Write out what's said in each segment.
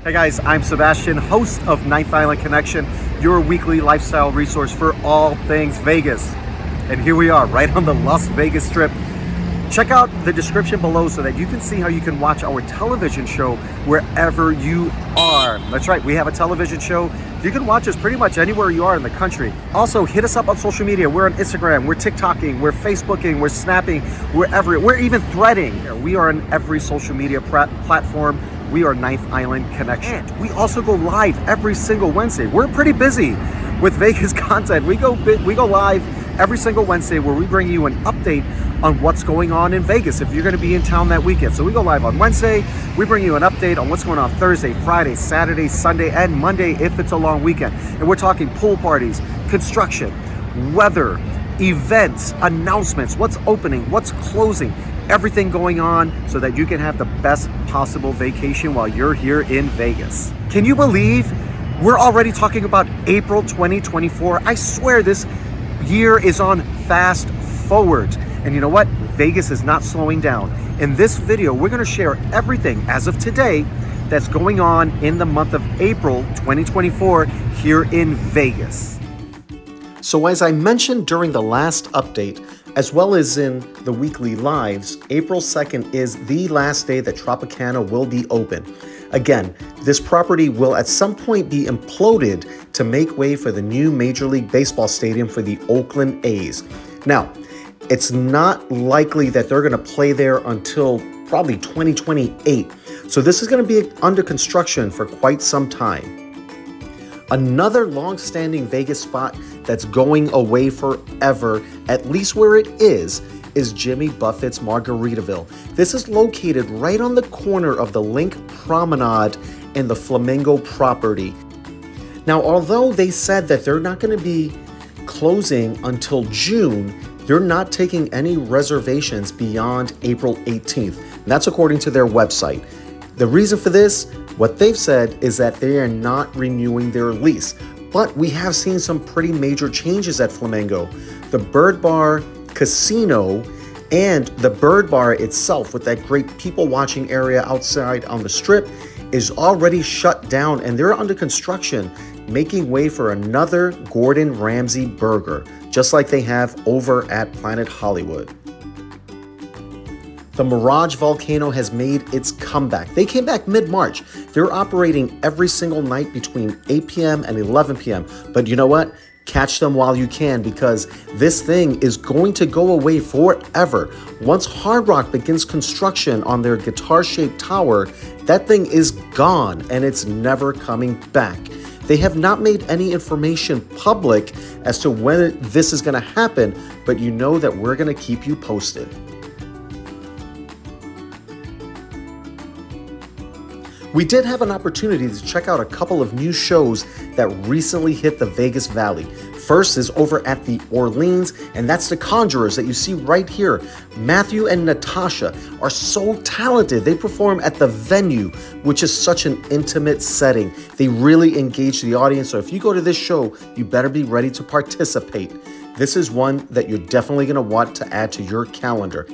Hey guys, I'm Sebastian, host of Ninth Island Connection, your weekly lifestyle resource for all things Vegas. And here we are, right on the Las Vegas Strip. Check out the description below so that you can see how you can watch our television show wherever you are. That's right, we have a television show. You can watch us pretty much anywhere you are in the country. Also, hit us up on social media. We're on Instagram, we're TikToking, we're Facebooking, we're Snapping, we're even threading. We are on every social media platform. We are Ninth Island Connection. And we also go live every single Wednesday. We're pretty busy with Vegas content. We go live every single Wednesday where we bring you an update on what's going on in Vegas if you're going to be in town that weekend. So we go live on Wednesday. We bring you an update on what's going on Thursday, Friday, Saturday, Sunday, and Monday if it's a long weekend. And we're talking pool parties, construction, weather, events, announcements, what's opening, what's closing, everything going on so that you can have the best possible vacation while you're here in Vegas. Can you believe we're already talking about April 2024? I swear this year is on fast forward. And you know what? Vegas is not slowing down. In this video, we're going to share everything as of today that's going on in the month of April 2024 here in Vegas. So as I mentioned during the last update, as well as in the weekly lives, April 2nd is the last day that Tropicana will be open. Again, this property will at some point be imploded to make way for the new Major League Baseball stadium for the Oakland A's. Now, it's not likely that they're going to play there until probably 2028. So this is going to be under construction for quite some time. Another long-standing Vegas spot that's going away forever, at least where it is Jimmy Buffett's Margaritaville. This is located right on the corner of the Link Promenade and the Flamingo property. Now, although they said that they're not going to be closing until June, they're not taking any reservations beyond April 18th. And that's according to their website. The reason for this, what they've said is that they are not renewing their lease. But we have seen some pretty major changes at Flamingo. The Bird Bar Casino and the Bird Bar itself, with that great people watching area outside on the strip, is already shut down and they're under construction, making way for another Gordon Ramsay burger, just like they have over at Planet Hollywood. The Mirage Volcano has made its comeback. They came back mid-March. They're operating every single night between 8 p.m. and 11 p.m. But you know what? Catch them while you can, because this thing is going to go away forever. Once Hard Rock begins construction on their guitar-shaped tower, that thing is gone and it's never coming back. They have not made any information public as to when this is going to happen, but you know that we're going to keep you posted. We did have an opportunity to check out a couple of new shows that recently hit the Vegas Valley. First is over at the Orleans, and that's the Conjurers that you see right here. Matthew and Natasha are so talented. They perform at the Venue, which is such an intimate setting. They really engage the audience, so if you go to this show, you better be ready to participate. This is one that you're definitely going to want to add to your calendar.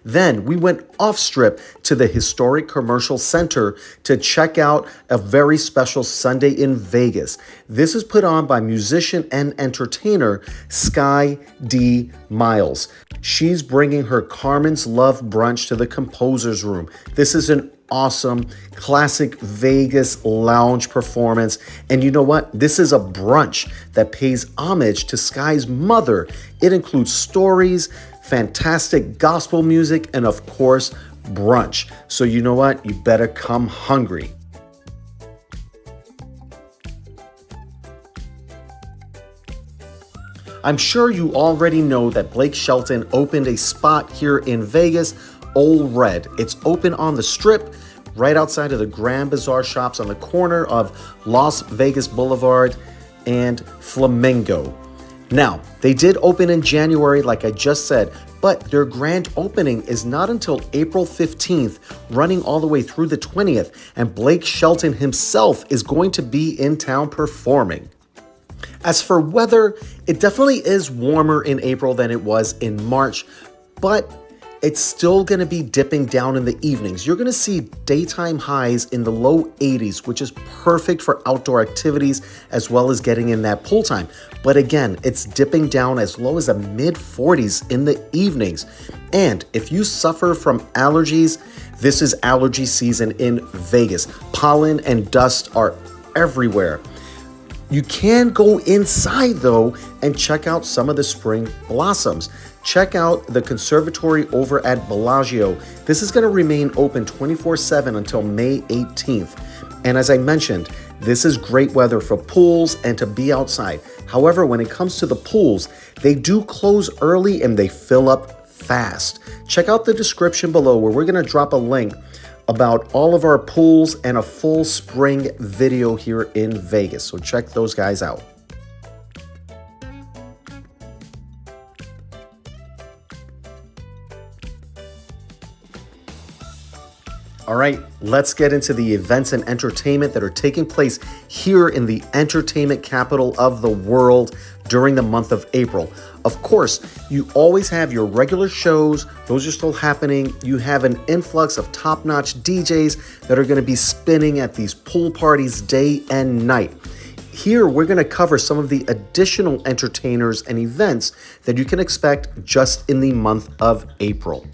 Then we went off-strip to the historic Commercial Center to check out a very special Sunday in Vegas. This is put on by musician and entertainer Sky D. Miles. She's bringing her Carmens Love brunch to the Composer's Room. This is an awesome classic Vegas lounge performance. And you know what? This is a brunch that pays homage to Sky's mother. It includes stories, fantastic gospel music, and of course, brunch. So you know what? You better come hungry. I'm sure you already know that Blake Shelton opened a spot here in Vegas, Ole Red. It's open on the Strip, right outside of the Grand Bazaar shops on the corner of Las Vegas Boulevard and Flamingo. Now, they did open in January, like I just said, but their grand opening is not until April 15th, running all the way through the 20th, and Blake Shelton himself is going to be in town performing. As for weather, it definitely is warmer in April than it was in March, but it's still going to be dipping down in the evenings. You're going to see daytime highs in the low 80s, which is perfect for outdoor activities as well as getting in that pool time. But again, it's dipping down as low as the mid 40s in the evenings. And if you suffer from allergies, this is allergy season in Vegas. Pollen and dust are everywhere. You can go inside though and check out some of the spring blossoms. Check out the conservatory over at Bellagio. This is going to remain open 24/7 until May 18th. And as I mentioned, this is great weather for pools and to be outside. However, when it comes to the pools, they do close early and they fill up fast. Check out the description below where we're going to drop a link about all of our pools and a full spring video here in Vegas. So check those guys out. All right, let's get into the events and entertainment that are taking place here in the entertainment capital of the world during the month of April. Of course, you always have your regular shows. Those are still happening. You have an influx of top-notch DJs that are going to be spinning at these pool parties day and night. Here, we're going to cover some of the additional entertainers and events that you can expect just in the month of April.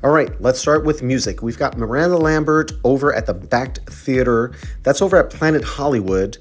All right, let's start with music. We've got Miranda Lambert over at the Backed Theater. That's over at Planet Hollywood.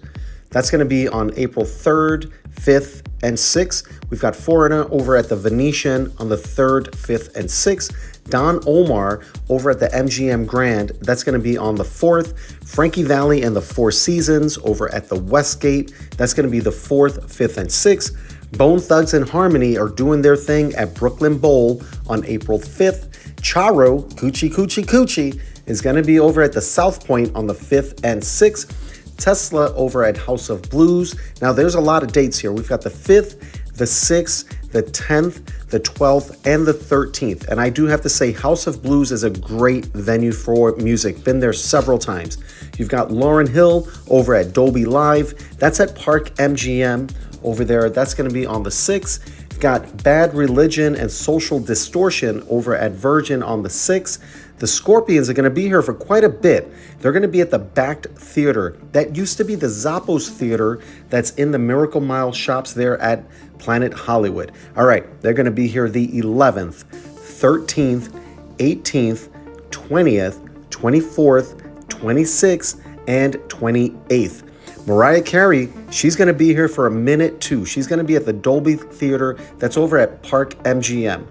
That's going to be on April 3rd, 5th, and 6th. We've got Foreigner over at the Venetian on the 3rd, 5th, and 6th. Don Omar over at the MGM Grand. That's going to be on the 4th. Frankie Valli and the Four Seasons over at the Westgate. That's going to be the 4th, 5th, and 6th. Bone Thugs and Harmony are doing their thing at Brooklyn Bowl on April 5th. Charo, Coochie Coochie Coochie, is going to be over at the South Point on the 5th and 6th. Tesla over at House of Blues. Now, there's a lot of dates here. We've got the 5th, the 6th, the 10th, the 12th, and the 13th. And I do have to say, House of Blues is a great venue for music. Been there several times. You've got Lauryn Hill over at Dolby Live. That's at Park MGM over there. That's going to be on the 6th. Got Bad Religion and Social Distortion over at Virgin on the 6th. The Scorpions are going to be here for quite a bit. They're going to be at the Backed Theater. That used to be the Zappos Theater that's in the Miracle Mile shops there at Planet Hollywood. All right, they're going to be here the 11th, 13th, 18th, 20th, 24th, 26th, and 28th. Mariah Carey, she's going to be here for a minute too. She's going to be at the Dolby Theater. That's over at Park MGM.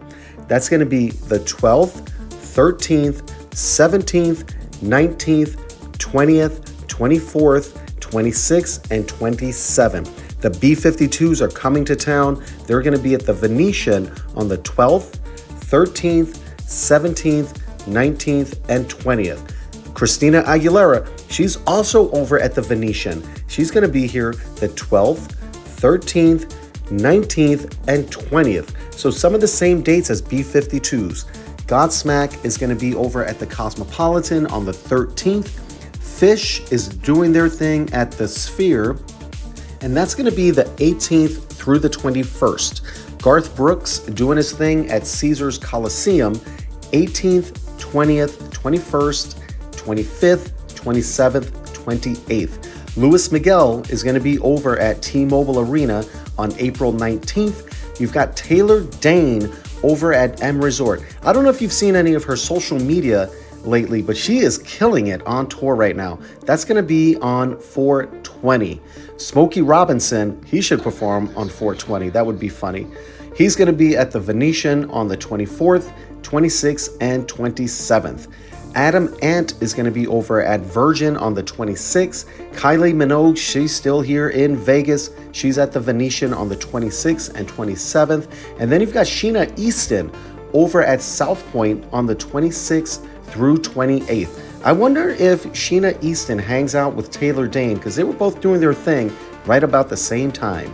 That's going to be the 12th, 13th, 17th, 19th, 20th, 24th, 26th, and 27th. The B-52s are coming to town. They're going to be at the Venetian on the 12th, 13th, 17th, 19th, and 20th. Christina Aguilera, she's also over at the Venetian. She's going to be here the 12th, 13th, 19th, and 20th. So some of the same dates as B-52s. Godsmack is going to be over at the Cosmopolitan on the 13th. Fish is doing their thing at the Sphere, and that's going to be the 18th through the 21st. Garth Brooks doing his thing at Caesars Coliseum, 18th, 20th, 21st, 25th, 27th, 28th. Luis Miguel is going to be over at T-Mobile Arena on April 19th. You've got Taylor Dane over at M Resort. I don't know if you've seen any of her social media lately, but she is killing it on tour right now. That's going to be on 4/20. Smokey Robinson, he should perform on 4/20. That would be funny. He's going to be at the Venetian on the 24th, 26th, and 27th. Adam Ant is going to be over at Virgin on the 26th. Kylie Minogue, she's still here in Vegas. She's at the Venetian on the 26th and 27th. And then you've got Sheena Easton over at South Point on the 26th through 28th. I wonder if Sheena Easton hangs out with Taylor Dane because they were both doing their thing right about the same time.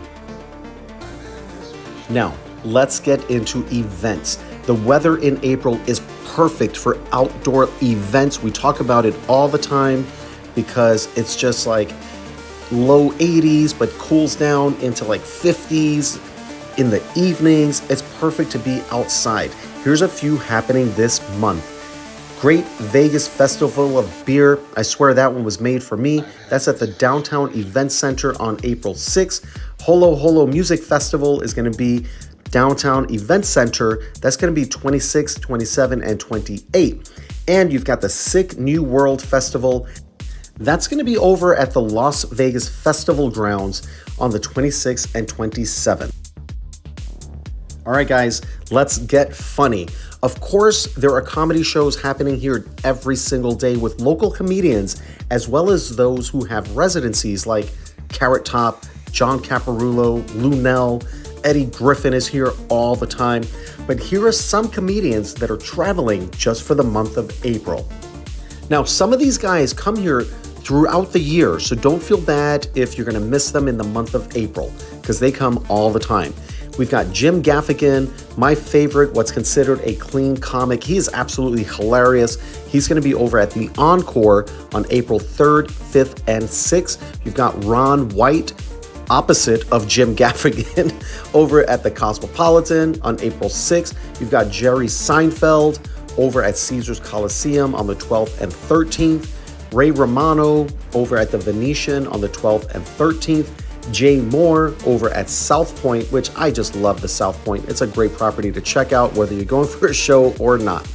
Now, let's get into events. The weather in April is perfect for outdoor events. We talk about it all the time because it's just like low 80s but cools down into like 50s. in the evenings. It's perfect to be outside. Here's a few happening this month. Great Vegas Festival of Beer. I swear that one was made for me. That's at the Downtown Event Center on April 6th. Holo Holo Music Festival is going to be Downtown Event Center. That's going to be 26, 27, and 28. And you've got the Sick New World Festival. That's going to be over at the Las Vegas Festival Grounds on the 26th and 27th. All right, guys, let's get funny. Of course, there are comedy shows happening here every single day with local comedians, as well as those who have residencies like Carrot Top, John Caparulo, Lunel, Eddie Griffin is here all the time. But here are some comedians that are traveling just for the month of April. Now, some of these guys come here throughout the year, so don't feel bad if you're going to miss them in the month of April, because they come all the time. We've got Jim Gaffigan, my favorite, what's considered a clean comic. He is absolutely hilarious. He's going to be over at the Encore on April 3rd, 5th, and 6th. You've got Ron White, opposite of Jim Gaffigan, over at the Cosmopolitan on April 6th. You've got Jerry Seinfeld over at Caesars Coliseum on the 12th and 13th. Ray Romano over at the Venetian on the 12th and 13th. Jay Moore over at South Point, which I just love the South Point. It's a great property to check out whether you're going for a show or not.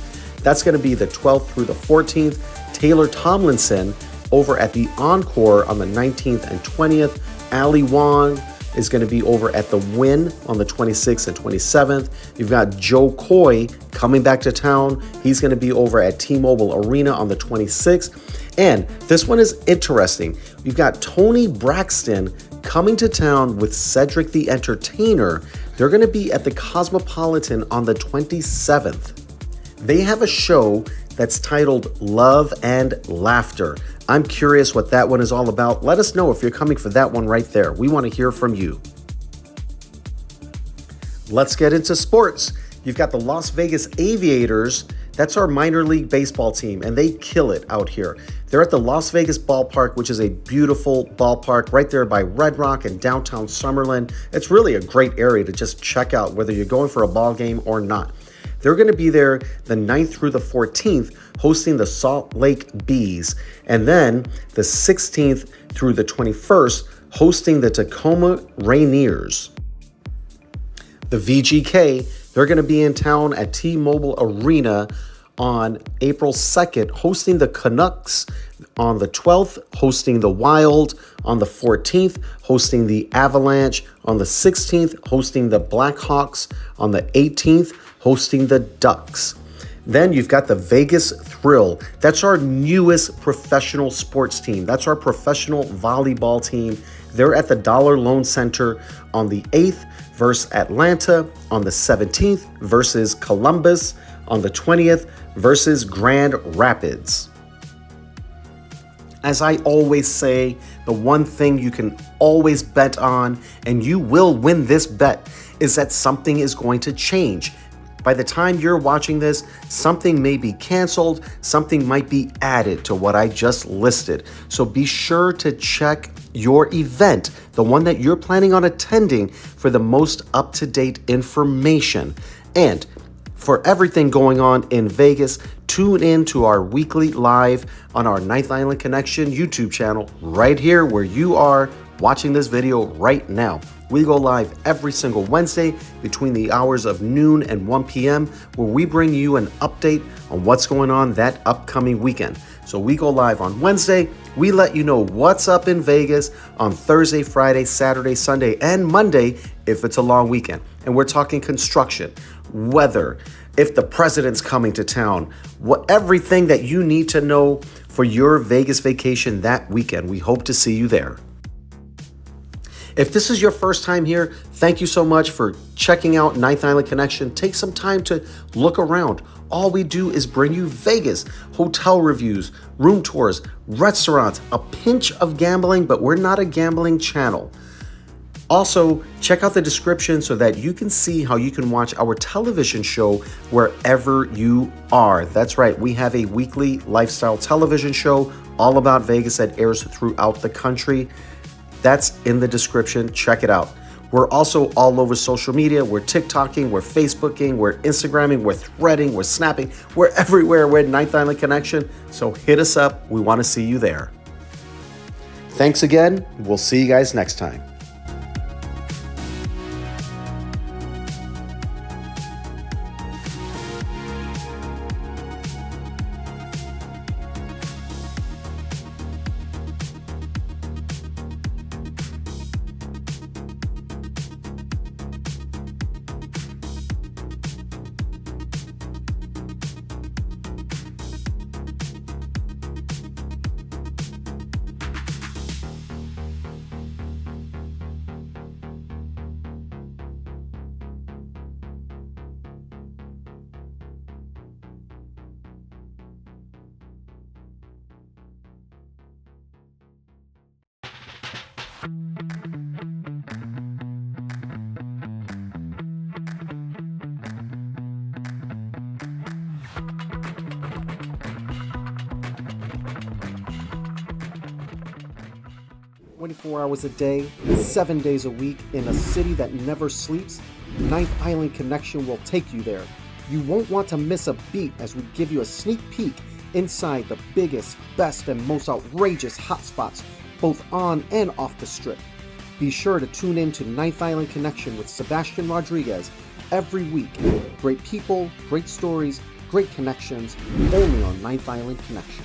That's going to be the 12th through the 14th. Taylor Tomlinson over at the Encore on the 19th and 20th. Ali Wong is going to be over at the CWIN on the 26th and 27th. You've got Joe Coy coming back to town. He's going to be over at T-Mobile Arena on the 26th. And this one is interesting. You've got Tony Braxton coming to town with Cedric the Entertainer. They're going to be at the Cosmopolitan on the 27th. They have a show that's titled Love and Laughter. I'm curious what that one is all about. Let us know if you're coming for that one right there. We want to hear from you. Let's get into sports. You've got the Las Vegas Aviators. That's our minor league baseball team, and they kill it out here. They're at the Las Vegas Ballpark, which is a beautiful ballpark right there by Red Rock and downtown Summerlin. It's really a great area to just check out whether you're going for a ball game or not. They're going to be there the 9th through the 14th, hosting the Salt Lake Bees, and then the 16th through the 21st, hosting the Tacoma Rainiers. The VGK, they're going to be in town at T-Mobile Arena on April 2nd, hosting the Canucks on the 12th, hosting the Wild on the 14th, hosting the Avalanche on the 16th, hosting the Blackhawks on the 18th, hosting the Ducks. Then you've got the Vegas Thrill. That's our newest professional sports team. That's our professional volleyball team. They're at the Dollar Loan Center on the 8th versus Atlanta, on the 17th versus Columbus, on the 20th versus Grand Rapids. As I always say, the one thing you can always bet on, and you will win this bet, is that something is going to change. By the time you're watching this, something may be canceled, something might be added to what I just listed. So be sure to check your event, the one that you're planning on attending, for the most up-to-date information. And for everything going on in Vegas, tune in to our weekly live on our Ninth Island Connection YouTube channel right here where you are watching this video right now. We go live every single Wednesday between the hours of noon and 1 p.m. where we bring you an update on what's going on that upcoming weekend. So we go live on Wednesday. We let you know what's up in Vegas on Thursday, Friday, Saturday, Sunday, and Monday if it's a long weekend. And we're talking construction, weather, if the president's coming to town, everything that you need to know for your Vegas vacation that weekend. We hope to see you there. If this is your first time here, thank you so much for checking out Ninth Island Connection. Take some time to look around. All we do is bring you Vegas, hotel reviews, room tours, restaurants, a pinch of gambling, but we're not a gambling channel. Also, check out the description so that you can see how you can watch our television show wherever you are. That's right, we have a weekly lifestyle television show all about Vegas that airs throughout the country. That's in the description. Check it out. We're also all over social media. We're TikToking, we're Facebooking, we're Instagramming, we're threading, we're snapping. We're everywhere. We're at Ninth Island Connection. So hit us up. We want to see you there. Thanks again. We'll see you guys next time. "24 hours a day, 7 days a week, in a city that never sleeps, Ninth Island Connection will take you there. You won't want to miss a beat as we give you a sneak peek inside the biggest, best, and most outrageous hotspots, both on and off the strip. Be sure to tune in to Ninth Island Connection with Sebastian Rodriguez every week. Great people, great stories, great connections, only on Ninth Island Connection."